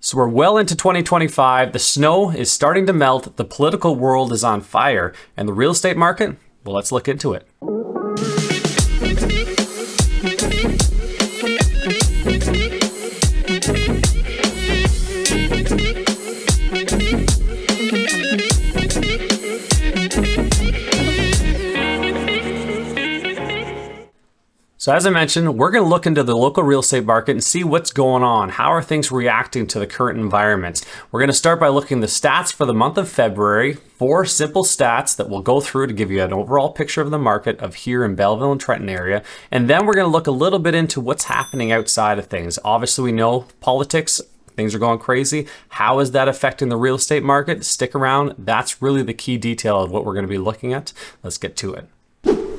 So we're well into 2025, the snow is starting to melt, the political world is on fire, and the real estate market? Well, let's look into it. So as I mentioned, we're going to look into the local real estate market and see what's going on. How are things reacting to the current environment? We're going to start by looking at the stats for the month of February, 4 simple stats that we'll go through to give you an overall picture of the market of here in Belleville and Trenton area. And then we're going to look a little bit into what's happening outside of things. Obviously, we know politics. Things are going crazy. How is that affecting the real estate market? Stick around. That's really the key detail of what we're going to be looking at. Let's get to it.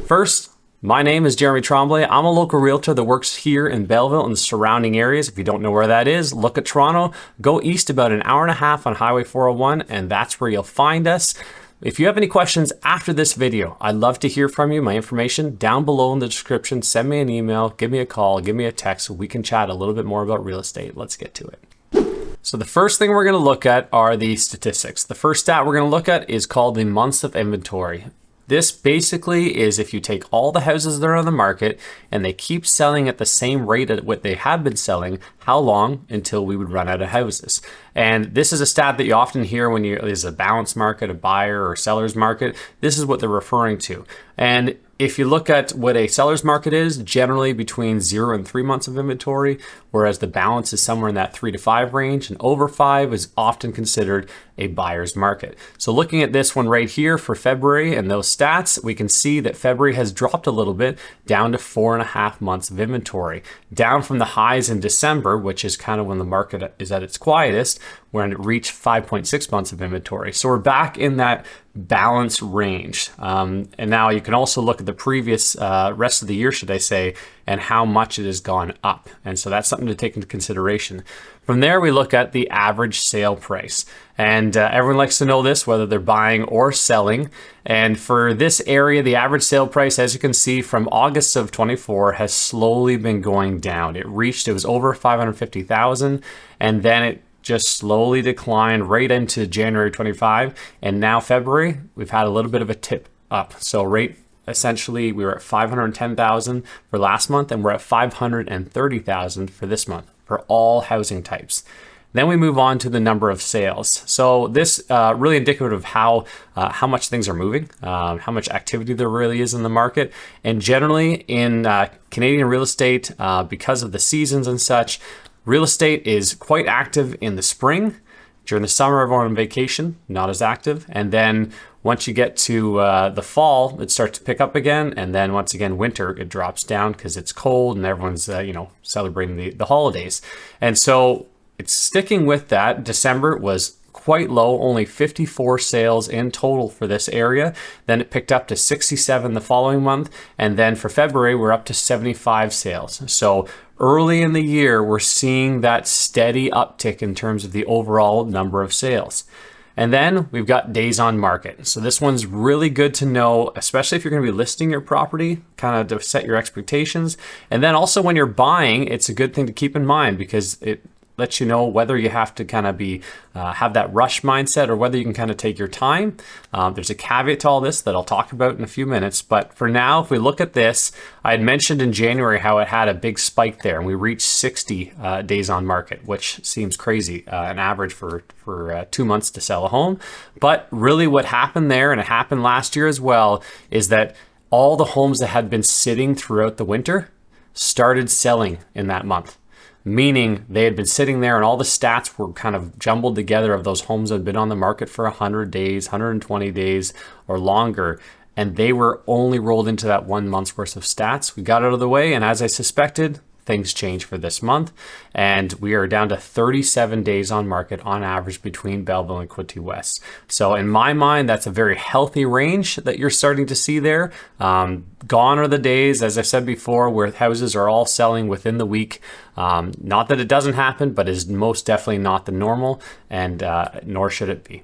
First, my name is Jeremy Tremblay. I'm a local realtor that works here in Belleville and the surrounding areas. If you don't know where that is, look at Toronto. Go east about an hour and a half on Highway 401, and that's where you'll find us. If you have any questions after this video, I'd love to hear from you. My information down below in the description. Send me an email, give me a call, give me a text. We can chat a little bit more about real estate. Let's get to it. So the first thing we're going to look at are the statistics. The first stat we're going to look at is called the months of inventory. This basically is if you take all the houses that are on the market and they keep selling at the same rate at what they have been selling, how long until we would run out of houses? And this is a stat that you often hear when there's a balanced market, a buyer or seller's market. This is what they're referring to. And if you look at what a seller's market is, generally between 0 and 3 months of inventory, whereas the balance is somewhere in that 3 to 5 range, and over 5 is often considered a buyer's market. So looking at this one right here for February and those stats, we can see that February has dropped a little bit down to 4.5 months of inventory, down from the highs in December, which is kind of when the market is at its quietest, when it reached 5.6 months of inventory. So we're back in that balanced range. And now you can also look at the previous rest of the year, should I say, and how much it has gone up. And so that's something to take into consideration. From there, we look at the average sale price. And everyone likes to know this, whether they're buying or selling. And for this area, the average sale price, as you can see, from August of 24 has slowly been going down. It was over 550,000, and then it just slowly declined right into January 25. And now February, we've had a little bit of a tip up. So essentially, we were at 510,000 for last month, and we're at 530,000 for this month for all housing types. Then we move on to the number of sales. So this really indicative of how much things are moving, how much activity there really is in the market. And generally in Canadian real estate, because of the seasons and such, real estate is quite active in the spring. During the summer, everyone on vacation, not as active. And then once you get to the fall, it starts to pick up again. And then once again, winter, it drops down because it's cold and everyone's celebrating the holidays. And so it's sticking with that. December was quite low, only 54 sales in total for this area. Then it picked up to 67 the following month. And then for February, we're up to 75 sales. So early in the year, we're seeing that steady uptick in terms of the overall number of sales. And then we've got days on market. So this one's really good to know, especially if you're going to be listing your property, kind of to set your expectations. And then also when you're buying, it's a good thing to keep in mind because it lets you know whether you have to kind of have that rush mindset or whether you can kind of take your time. There's a caveat to all this that I'll talk about in a few minutes. But for now, if we look at this, I had mentioned in January how it had a big spike there, and we reached 60 days on market, which seems crazy, an average for 2 months to sell a home. But really what happened there, and it happened last year as well, is that all the homes that had been sitting throughout the winter started selling in that month. Meaning they had been sitting there and all the stats were kind of jumbled together of those homes that had been on the market for 100 days, 120 days or longer. And they were only rolled into that 1 month's worth of stats. We got out of the way, and as I suspected, things changed for this month. And we are down to 37 days on market on average between Belleville and Quinte West. So in my mind, that's a very healthy range that you're starting to see there. Gone are the days, as I said before, where houses are all selling within the week. Not that it doesn't happen, but is most definitely not the normal, and nor should it be.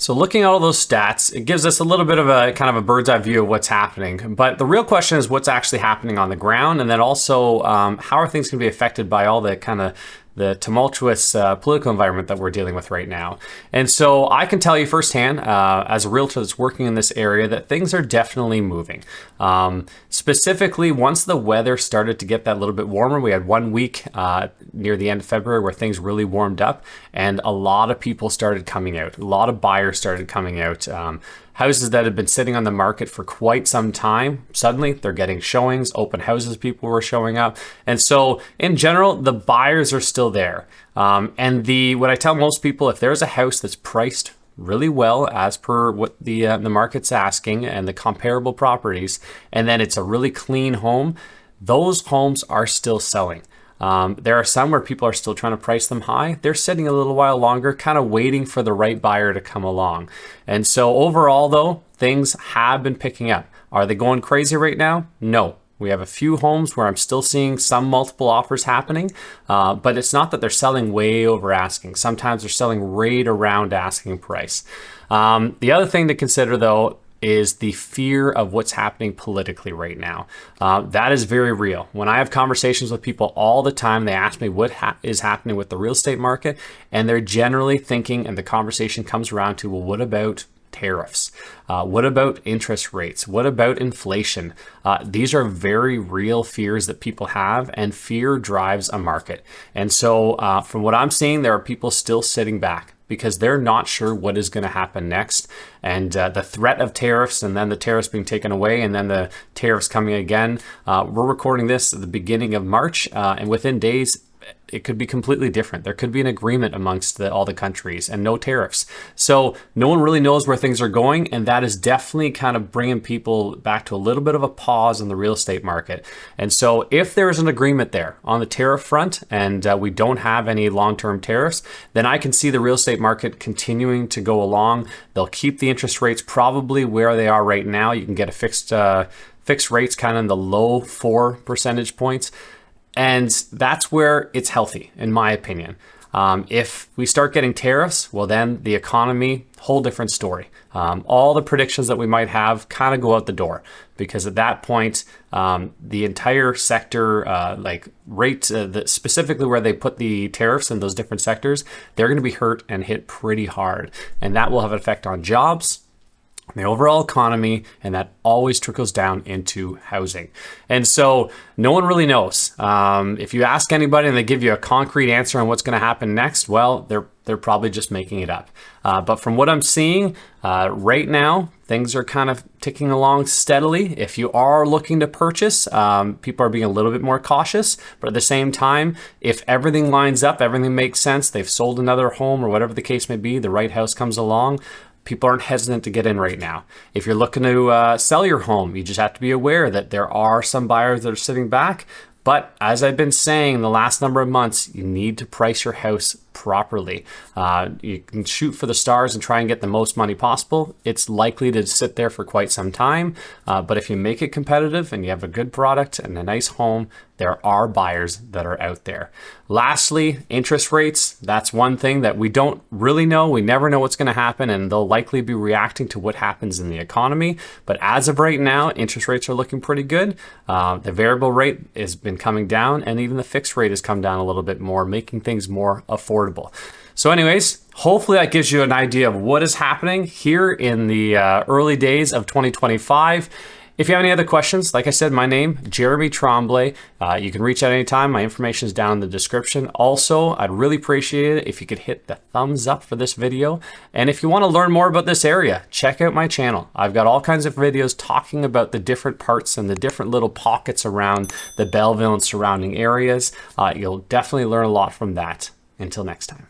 So looking at all those stats, it gives us a little bit of a kind of a bird's eye view of what's happening. But the real question is what's actually happening on the ground, and then also how are things going to be affected by all the kind of tumultuous political environment that we're dealing with right now. And so I can tell you firsthand, as a realtor that's working in this area, that things are definitely moving. Specifically, once the weather started to get that little bit warmer, we had 1 week near the end of February where things really warmed up, and a lot of people started coming out. A lot of buyers started coming out. Houses that had been sitting on the market for quite some time, suddenly they're getting showings, open houses, people were showing up. And so in general, the buyers are still there. And what I tell most people, if there's a house that's priced really well as per what the market's asking and the comparable properties, and then it's a really clean home, those homes are still selling. There are some where people are still trying to price them high. They're sitting a little while longer, kind of waiting for the right buyer to come along. And so overall, though, things have been picking up. Are they going crazy right now? No. We have a few homes where I'm still seeing some multiple offers happening, but it's not that they're selling way over asking. Sometimes they're selling right around asking price. The other thing to consider, though, is the fear of what's happening politically right now. That is very real. When I have conversations with people all the time, they ask me what is happening with the real estate market, and they're generally thinking, and the conversation comes around to, well, what about tariffs? What about interest rates? What about inflation? These are very real fears that people have, and fear drives a market. And so from what I'm seeing, there are people still sitting back because they're not sure what is going to happen next. And the threat of tariffs, and then the tariffs being taken away, and then the tariffs coming again. We're recording this at the beginning of March, and within days, it could be completely different. There could be an agreement amongst all the countries and no tariffs. So no one really knows where things are going, and that is definitely kind of bringing people back to a little bit of a pause in the real estate market. And so if there is an agreement there on the tariff front, and we don't have any long-term tariffs, then I can see the real estate market continuing to go along. They'll keep the interest rates probably where they are right now. You can get a fixed rates kind of in the low 4 percentage points. And that's where it's healthy, in my opinion. If we start getting tariffs, well, then the economy, whole different story. All the predictions that we might have kind of go out the door, because at that point, the entire sector, specifically where they put the tariffs in those different sectors, they're going to be hurt and hit pretty hard. And that will have an effect on jobs, the overall economy, and that always trickles down into housing. And so no one really knows. If you ask anybody and they give you a concrete answer on what's going to happen next, well, they're probably just making it up. But from what I'm seeing right now, things are kind of ticking along steadily. If you are looking to purchase, people are being a little bit more cautious, but at the same time, if everything lines up, everything makes sense, they've sold another home or whatever the case may be, the right house comes along, people aren't hesitant to get in right now. If you're looking to sell your home, you just have to be aware that there are some buyers that are sitting back. But as I've been saying the last number of months, you need to price your house properly. You can shoot for the stars and try and get the most money possible. It's likely to sit there for quite some time. But if you make it competitive and you have a good product and a nice home, there are buyers that are out there. Lastly, interest rates. That's one thing that we don't really know. We never know what's going to happen, and they'll likely be reacting to what happens in the economy. But as of right now, interest rates are looking pretty good. The variable rate has been coming down, and even the fixed rate has come down a little bit more, making things more affordable. So anyways, hopefully that gives you an idea of what is happening here in the early days of 2025. If you have any other questions, like I said, my name, Jeremy Tremblay. You can reach out anytime. My information is down in the description. Also, I'd really appreciate it if you could hit the thumbs up for this video. And if you want to learn more about this area, check out my channel. I've got all kinds of videos talking about the different parts and the different little pockets around the Belleville and surrounding areas. You'll definitely learn a lot from that. Until next time.